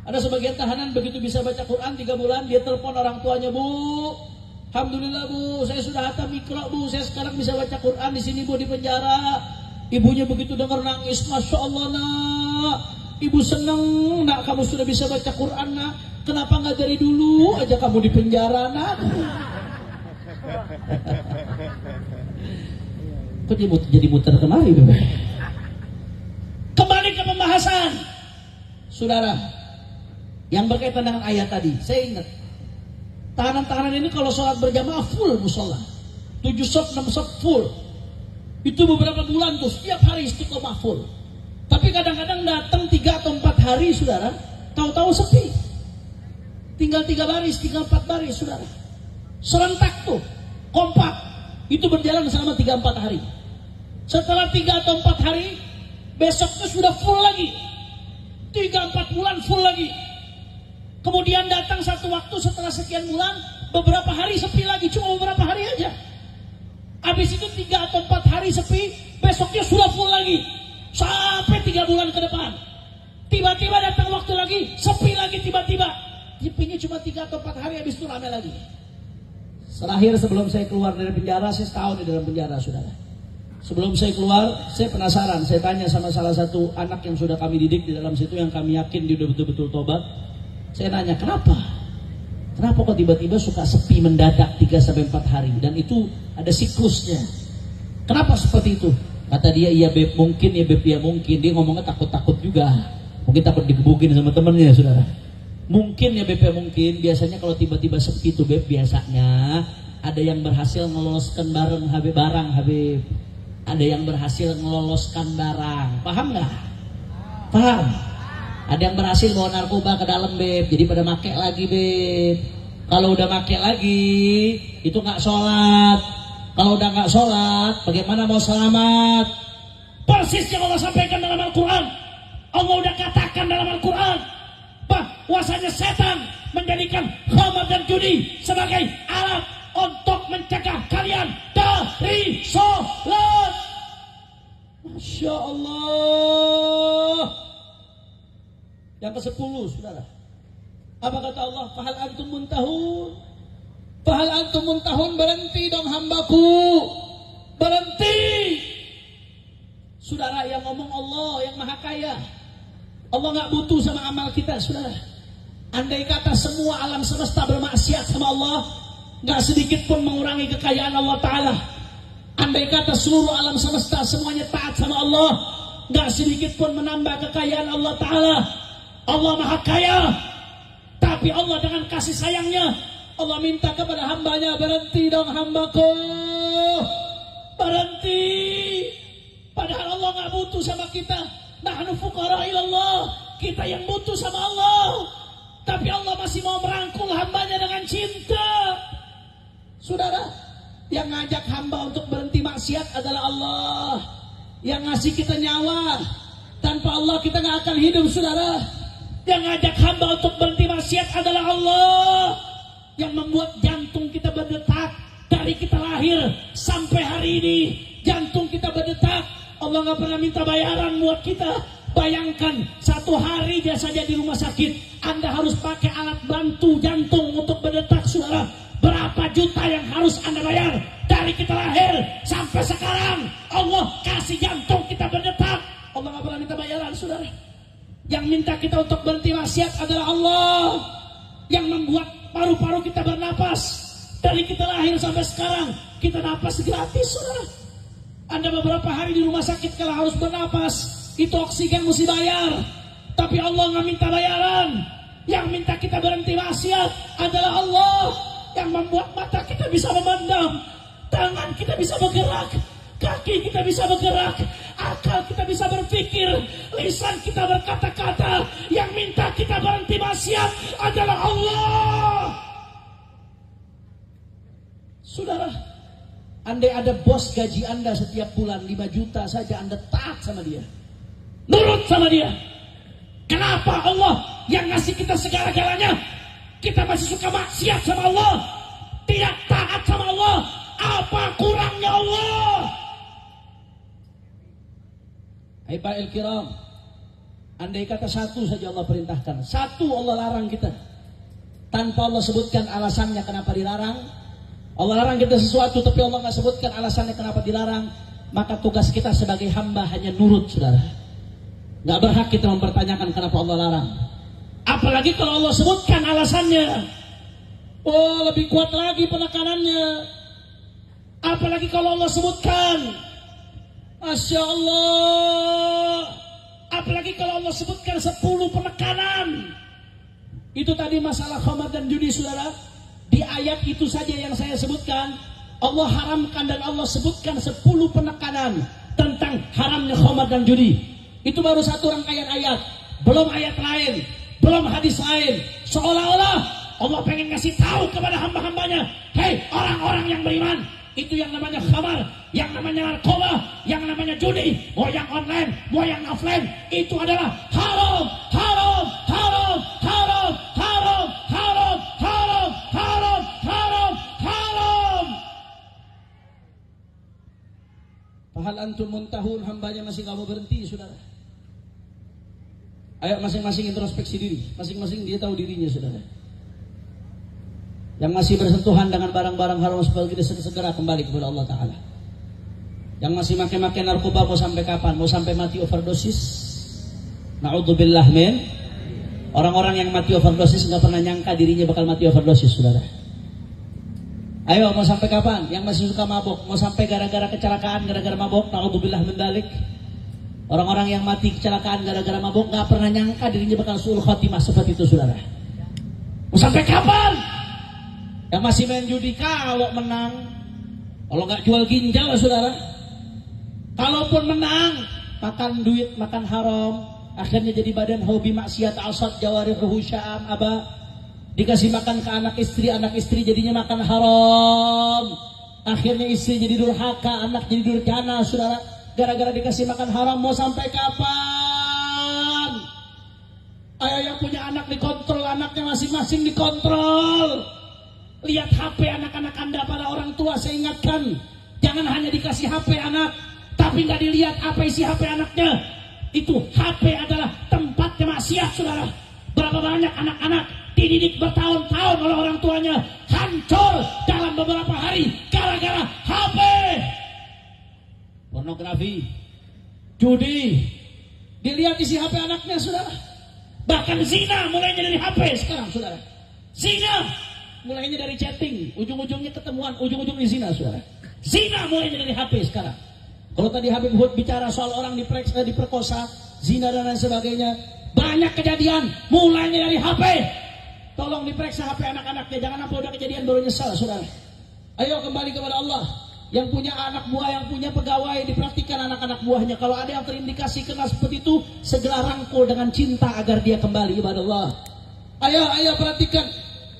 Ada sebagian tahanan begitu bisa baca Quran 3 bulan dia telepon orang tuanya, Bu, alhamdulillah Bu, saya sudah hatam Iqra Bu, saya sekarang bisa baca Quran di sini Bu di penjara. Ibunya begitu dengar nangis, Masya Allah nak, ibu seneng nak kamu sudah bisa baca Quran nak. Kenapa nggak dari dulu aja kamu di penjara nak? Kok jadi muter kemari Bapak? Kembali ke pembahasan saudara yang berkaitan dengan ayat tadi. Saya ingat tahanan-tahanan ini kalau sholat berjamaah full musola 7 sop 6 sop full. Itu beberapa bulan tuh setiap hari istiqomah full. Tapi kadang-kadang datang 3 atau 4 hari saudara, tahu-tahu sepi. Tinggal 3 baris, tinggal 4 baris saudara. Serentak tuh, kompak. Itu berjalan selama 3-4 hari. Setelah 3 atau 4 hari, besoknya sudah full lagi. 3-4 bulan full lagi. Kemudian datang satu waktu setelah sekian bulan, beberapa hari sepi lagi, cuma beberapa hari aja. Habis itu 3 atau 4 hari sepi, besoknya sudah full lagi. Sampai 3 bulan ke depan. Tiba-tiba datang waktu lagi, sepi lagi tiba-tiba. Sepinya cuma 3 atau 4 hari, habis itu ramai lagi. Terakhir sebelum saya keluar dari penjara, saya setahun di dalam penjara saudara. Sebelum saya keluar, saya penasaran, saya tanya sama salah satu anak yang sudah kami didik di dalam situ, yang kami yakin dia udah betul-betul tobat. Saya nanya, kenapa? Kenapa kok tiba-tiba suka sepi mendadak 3-4 hari? Dan itu ada siklusnya. Kenapa seperti itu? Kata dia, iya Beb, mungkin ya Beb, ya mungkin. Dia ngomongnya takut-takut juga. Mungkin takut digebukin sama temennya, saudara. Mungkin ya Beb, ya mungkin. Biasanya kalau tiba-tiba sepi itu Beb, biasanya ada yang berhasil ngeloloskan barang Habib. Ada yang berhasil ngeloloskan barang. Paham nggak? Paham? Ada yang berhasil bawa narkoba ke dalam, Beb. Jadi pada make lagi, Beb. Kalau udah make lagi, itu nggak sholat. Kalau udah nggak sholat, bagaimana mau selamat? Persis yang Allah sampaikan dalam Al-Quran. Allah udah katakan dalam Al-Quran bahwasanya setan menjadikan khamar dan judi sebagai alat untuk mencegah kalian dari sholat. Masya Allah. Yang ke-10, saudara. Apa kata Allah? Fahal antum muntahun. Fahal antum muntahun. Berhenti dong hambaku. Berhenti. Saudara, yang ngomong Allah yang maha kaya. Allah gak butuh sama amal kita, saudara. Andai kata semua alam semesta bermaksiat sama Allah, gak sedikit pun mengurangi kekayaan Allah Ta'ala. Andai kata seluruh alam semesta semuanya taat sama Allah, gak sedikit pun menambah kekayaan Allah Ta'ala. Allah maha kaya. Tapi Allah dengan kasih sayangnya, Allah minta kepada hambanya, berhenti dong hambaku. Berhenti. Padahal Allah gak butuh sama kita. Nahnu fuqara ilallah. Kita yang butuh sama Allah. Tapi Allah masih mau merangkul hambanya dengan cinta. Saudara, yang ngajak hamba untuk berhenti maksiat adalah Allah. Yang ngasih kita nyawa. Tanpa Allah kita gak akan hidup, saudara. Yang ngajak hamba untuk berhenti maksiat adalah Allah. Yang membuat jantung kita berdetak. Dari kita lahir sampai hari ini, jantung kita berdetak. Allah gak pernah minta bayaran buat kita. Bayangkan satu hari dia saja di rumah sakit, Anda harus pakai alat bantu jantung untuk berdetak, saudara. Berapa juta yang harus Anda bayar? Dari kita lahir sampai sekarang Allah kasih jantung kita berdetak. Allah gak pernah minta bayaran, saudara. Yang minta kita untuk berhenti maksiat adalah Allah. Yang membuat paru-paru kita bernapas. Dari kita lahir sampai sekarang kita napas gratis, saudara. Anda beberapa hari di rumah sakit kalau harus bernapas, itu oksigen mesti bayar. Tapi Allah nggak minta bayaran. Yang minta kita berhenti maksiat adalah Allah. Yang membuat mata kita bisa memandang, tangan kita bisa bergerak, kaki kita bisa bergerak, akal kita bisa berpikir, lisan kita berkata-kata. Yang minta kita berhenti maksiat adalah Allah. Saudara, andai ada bos gaji Anda setiap bulan 5 juta saja, Anda taat sama dia, nurut sama dia. Kenapa Allah yang ngasih kita segala-galanya, kita masih suka maksiat sama Allah, tidak taat sama Allah? Apa kurangnya Allah? Aiba'il kiram, andai kata satu saja Allah perintahkan, satu Allah larang kita, tanpa Allah sebutkan alasannya kenapa dilarang. Allah larang kita sesuatu tapi Allah gak sebutkan alasannya kenapa dilarang, maka tugas kita sebagai hamba hanya nurut, saudara. Gak berhak kita mempertanyakan kenapa Allah larang. Apalagi kalau Allah sebutkan alasannya, oh lebih kuat lagi penekanannya. Apalagi kalau Allah sebutkan, Masya Allah. Apalagi kalau Allah sebutkan 10 penekanan. Itu tadi masalah khamar dan judi, saudara. Di ayat itu saja yang saya sebutkan, Allah haramkan dan Allah sebutkan 10 penekanan tentang haramnya khamar dan judi. Itu baru satu rangkaian ayat, belum ayat lain, belum hadis lain. Seolah-olah Allah pengen ngasih tahu kepada hamba-hambanya, hei orang-orang yang beriman, itu yang namanya khamar, yang namanya narkoba, yang namanya judi, mau yang online, mau yang offline, itu adalah haram, haram, haram, haram, haram, haram, haram, haram, haram, haram. Fahal antum muntahun, hambanya masih gak mau berhenti, saudara. Ayo masing-masing introspeksi diri, masing-masing dia tahu dirinya, saudara. Yang masih bersentuhan dengan barang-barang haram seperti ini segera kembali kepada Allah Ta'ala. Yang masih makai-makai narkoba mau sampai kapan? Mau sampai mati overdosis? Na'udzubillah min. Orang-orang yang mati overdosis nggak pernah nyangka dirinya bakal mati overdosis, saudara. Ayo mau sampai kapan? Yang masih suka mabok mau sampai gara-gara kecelakaan, gara-gara mabok? Na'udzubillah min dalik. Orang-orang yang mati kecelakaan gara-gara mabok nggak pernah nyangka dirinya bakal suul khotimah seperti itu, saudara. Mau sampai kapan? Yang masih main judi kalau menang, kalau nggak jual ginjal, saudara. Kalaupun menang, makan duit, makan haram, akhirnya jadi badan hobi maksiat, asad jawarihuhu sya'am, dikasih makan ke anak istri jadinya makan haram. Akhirnya istri jadi durhaka, anak jadi durjana, saudara. Gara-gara dikasih makan haram, mau sampai kapan? Ayo yang punya anak dikontrol, anaknya masing-masing dikontrol. Lihat HP anak-anak Anda pada orang tua, saya ingatkan. Jangan hanya dikasih HP anak, tapi nggak dilihat apa isi HP anaknya. Itu HP adalah tempatnya maksiat, saudara. Berapa banyak anak-anak dididik bertahun-tahun oleh orang tuanya, hancur dalam beberapa hari gara-gara HP. Pornografi, judi, dilihat isi HP anaknya, saudara. Bahkan zina mulainya dari HP sekarang, saudara. Zina mulainya dari chatting, ujung-ujungnya ketemuan, ujung-ujungnya zina, saudara. Zina mulainya dari HP sekarang. Kalau tadi Habib Hud bicara soal orang diperkosa, zina dan lain sebagainya, banyak kejadian mulainya dari HP. Tolong diperiksa HP anak-anaknya, jangan sampai udah kejadian baru nyesal, saudara. Ayo kembali kepada Allah. Yang punya anak buah, yang punya pegawai, diperhatikan anak-anak buahnya. Kalau ada yang terindikasi kena seperti itu, segera rangkul dengan cinta agar dia kembali kepada Allah. Ayo perhatikan.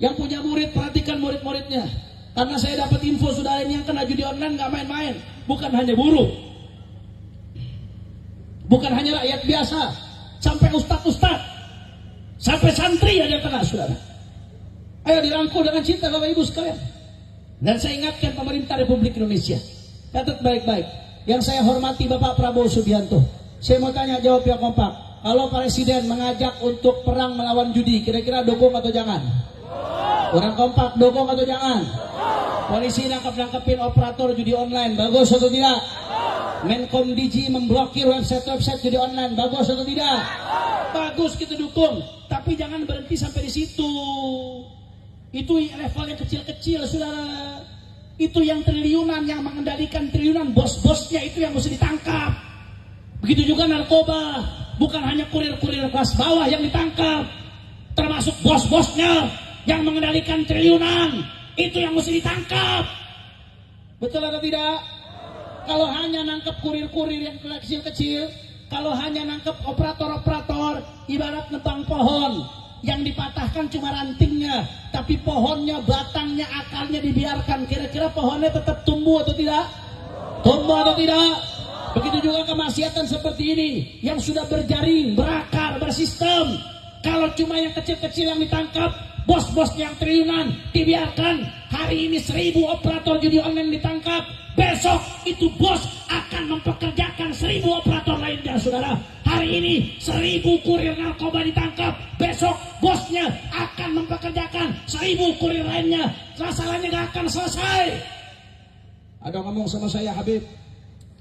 Yang punya murid, perhatikan murid-muridnya. Karena saya dapat info saudara ini yang kena judi online nggak main-main. Bukan hanya buruh, bukan hanya rakyat biasa, sampai ustad-ustad, sampai santri aja kena, saudara. Ayo dirangkul dengan cinta Bapak Ibu sekalian. Dan saya ingatkan pemerintah Republik Indonesia, catat baik-baik. Yang saya hormati Bapak Prabowo Subianto, saya mau tanya, jawab yang kompak. Kalau Presiden mengajak untuk perang melawan judi, kira-kira dukung atau jangan? Orang kompak, dukung atau jangan? Polisi nangkepin operator judi online, bagus atau tidak? Menkom Digi memblokir website judi online, bagus atau tidak? Bagus, kita dukung. Tapi jangan berhenti sampai di situ. Itu level yang kecil-kecil, saudara. Itu yang triliunan, yang mengendalikan triliunan, bos-bosnya itu yang mesti ditangkap. Begitu juga narkoba, bukan hanya kurir-kurir kelas bawah yang ditangkap, termasuk bos-bosnya yang mengendalikan triliunan, itu yang mesti ditangkap. Betul atau tidak? Kalau hanya nangkep kurir-kurir yang kecil-kecil, kalau hanya nangkep operator-operator, ibarat nebang pohon, yang dipatahkan cuma rantingnya, tapi pohonnya, batangnya, akarnya dibiarkan, kira-kira pohonnya tetap tumbuh atau tidak? Tumbuh atau tidak? Begitu juga kemaksiatan seperti ini, yang sudah berjaring, berakar, bersistem. Kalau cuma yang kecil-kecil yang ditangkap, bos-bos yang triliunan dibiarkan. Hari ini 1000 operator judi online ditangkap, besok itu bos akan mempekerjakan 1000 operator lainnya, saudara. Hari ini 1000 kurir narkoba ditangkap, besok bosnya akan mempekerjakan 1000 kurir lainnya. Masalahnya gak akan selesai. Ada ngomong sama saya, Habib,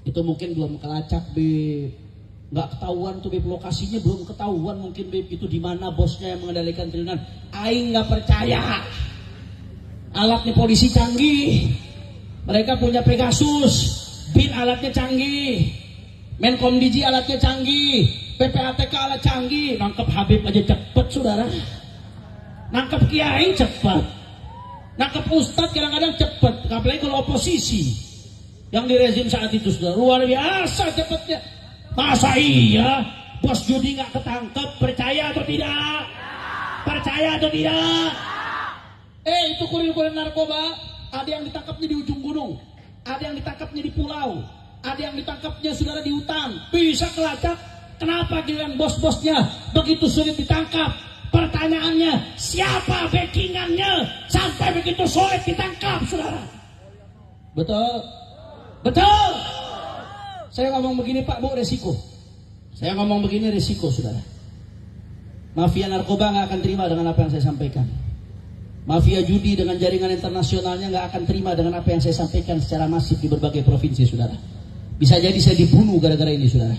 itu mungkin belum kelacak, Bib. Nggak ketahuan tuh, Bib, lokasinya belum ketahuan mungkin, Bib, itu di mana bosnya yang mengendalikan triliunan. Aing nggak percaya. Alatnya polisi canggih, mereka punya Pegasus, BIN alatnya canggih, Menkom Digi alatnya canggih, PPATK alat canggih. Nangkep Habib aja cepet, saudara. Nangkep kiai cepet, nangkep ustadz kadang-kadang cepet, apalagi kalau oposisi yang di rezim saat itu, saudara, luar biasa cepetnya. Masa iya bos judi nggak ketangkep? Percaya atau tidak? Percaya atau tidak? Itu kurir-kurir narkoba, ada yang ditangkapnya di ujung gunung, ada yang ditangkapnya di pulau, ada yang ditangkapnya saudara di hutan. Bisa kelacak. Kenapa giliran bos-bosnya begitu sulit ditangkap? Pertanyaannya, siapa backingannya sampai begitu sulit ditangkap, saudara? Betul? Betul? Saya ngomong begini, Pak, Bu, resiko. Saya ngomong begini, resiko, saudara. Mafia narkoba nggak akan terima dengan apa yang saya sampaikan. Mafia judi dengan jaringan internasionalnya nggak akan terima dengan apa yang saya sampaikan secara masif di berbagai provinsi, saudara. Bisa jadi saya dibunuh gara-gara ini, saudara.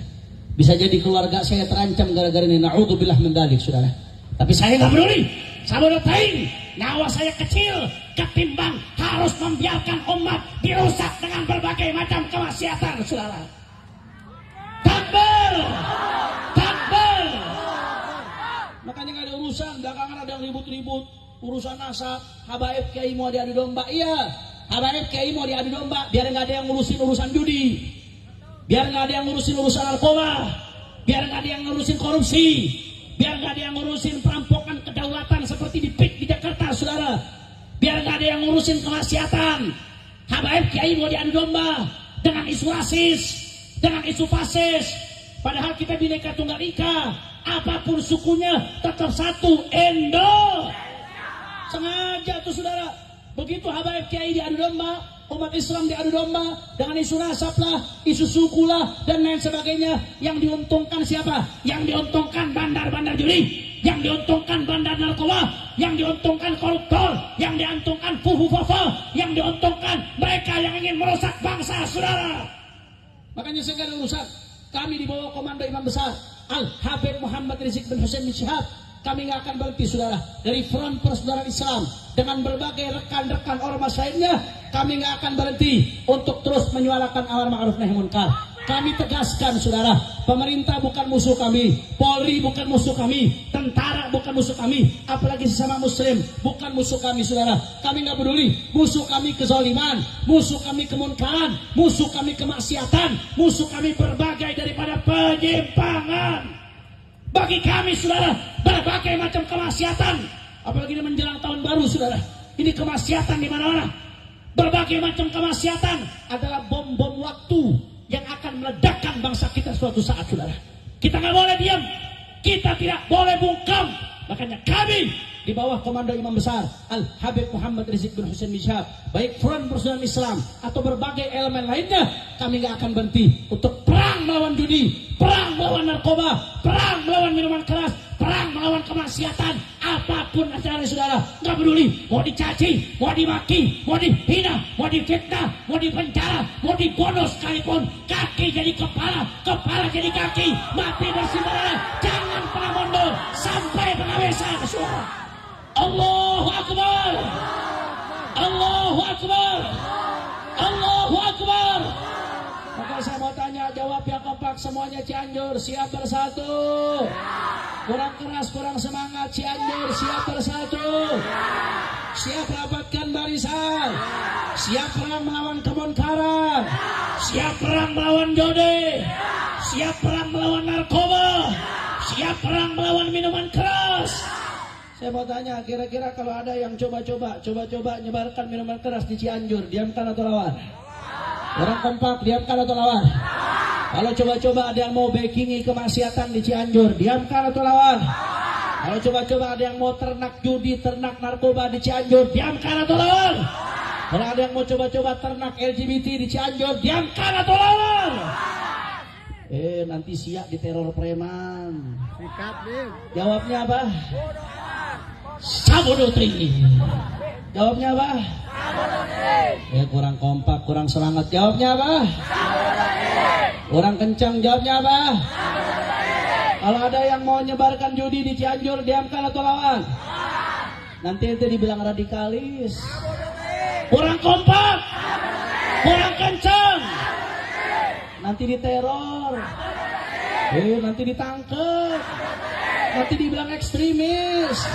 Bisa jadi keluarga saya terancam gara-gara ini. Na'udzubillah min dzalik, saudara. Tapi saya nggak peduli. Saya berdetain, nyawa saya kecil ketimbang harus membiarkan umat dirusak dengan berbagai macam kemaksiatan, saudara. Takbir, takbir. Makanya nggak ada urusan. Belakangan ada yang ribut-ribut urusan nasab, habaib kiai mau diadu domba. Iya, habaib kiai mau diadu domba biar nggak ada yang ngurusin urusan judi. Biar nggak ada yang ngurusin urusan narkoba, biar nggak ada yang ngurusin korupsi, biar nggak ada yang ngurusin perampokan kedaulatan seperti di PIK di Jakarta, saudara. Biar nggak ada yang ngurusin kemaksiatan. Habaib Kiai mau diadu domba dengan isu rasis, dengan isu fasis. Padahal kita Bhinneka Tunggal Ika, apapun sukunya tetap satu, Indo. Sengaja tuh saudara. Begitu Habaib Kiai diadu domba, umat Islam diadu domba dengan isu nasab lah, isu suku lah, dan lain sebagainya. Yang diuntungkan siapa? Yang diuntungkan bandar-bandar judi, yang diuntungkan bandar narkoba, yang diuntungkan koruptor, yang diuntungkan fufu-fafa, yang diuntungkan mereka yang ingin merusak bangsa, saudara. Makanya segala urusan kami di bawah komando Imam Besar Al-Habib Muhammad Rizik bin Hussein bin Syihab, kami nggak akan berhenti, saudara. Dari front persaudaraan Islam dengan berbagai rekan-rekan ormas lainnya, kami nggak akan berhenti untuk terus menyuarakan amar ma'ruf nahi munkar. Kami tegaskan, saudara, pemerintah bukan musuh kami, Polri bukan musuh kami, tentara bukan musuh kami, apalagi sesama muslim bukan musuh kami, saudara. Kami nggak peduli. Musuh kami kezaliman, musuh kami kemunkaran, musuh kami kemaksiatan, musuh kami berbagai daripada penyimpangan. Bagi kami, saudara, berbagai macam kemaksiatan, apalagi ini menjelang tahun baru, saudara, ini kemaksiatan di mana-mana. Berbagai macam kemaksiatan adalah bom-bom waktu yang akan meledakkan bangsa kita suatu saat, saudara. Kita nggak boleh diam, kita tidak boleh bungkam. Makanya kami di bawah komando Imam Besar Al-Habib Muhammad Rizik bin Hussein bin Syihab, baik front persaudaraan Islam atau berbagai elemen lainnya, kami nggak akan berhenti untuk perang melawan judi, perang melawan narkoba, perang melawan minuman keras, perang melawan kemaksiatan, apapun acaranya, saudara. Nggak peduli, mau dicaci, mau dimaki, mau dihina, mau difitnah, mau dipenjara, mau dibunuh sekalipun, kaki jadi kepala, kepala jadi kaki, mati bersih. Jangan pernah mundur sampai penghabisan, saudara. Allahu Akbar, Allahu Akbar, Allahu Akbar. Maka saya mau tanya, jawab yang kompak semuanya. Cianjur siap bersatu. Kurang keras, kurang semangat. Cianjur siap bersatu. Siap rapatkan barisan. Siap perang melawan kemunkaran. Siap perang melawan judi. Siap perang melawan narkoba. Siap perang melawan minuman keras. Saya mau tanya, kira-kira kalau ada yang coba-coba nyebarkan minuman keras di Cianjur, diamkan atau lawan? Orang kompak, diamkan atau lawan? Kalau coba-coba ada yang mau backingi kemaksiatan di Cianjur, diamkan atau lawan? Kalau coba-coba ada yang mau ternak judi, ternak narkoba di Cianjur, diamkan atau lawan? Kalau ada yang mau coba-coba ternak LGBT di Cianjur, diamkan atau lawan? Nanti siap diteror preman. Sikat nih. Jawabnya apa? Sabodotri. Jawabnya apa? Kurang kompak, kurang semangat. Jawabnya apa? Kurang kencang. Jawabnya apa? Kalau ada yang mau nyebarkan judi di Cianjur, diamkan atau lawan? Nanti itu dibilang radikalis. Kurang kompak, kurang kencang. Nanti diteror. Nanti ditangkap. Nanti dibilang ekstremis.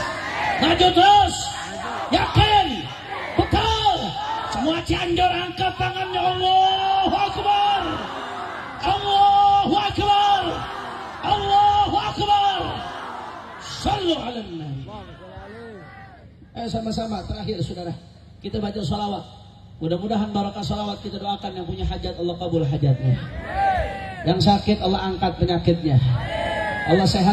Maju terus, yakin, betul. Semua Cianjur angkat tangannya. Allahu Akbar, Allahu Akbar, Allahu Akbar. Sallu ala nabi. Sama-sama terakhir, saudara, kita baca salawat. Mudah-mudahan barakah salawat kita doakan yang punya hajat, Allah kabul hajatnya. Yang sakit Allah angkat penyakitnya. Allah sehat.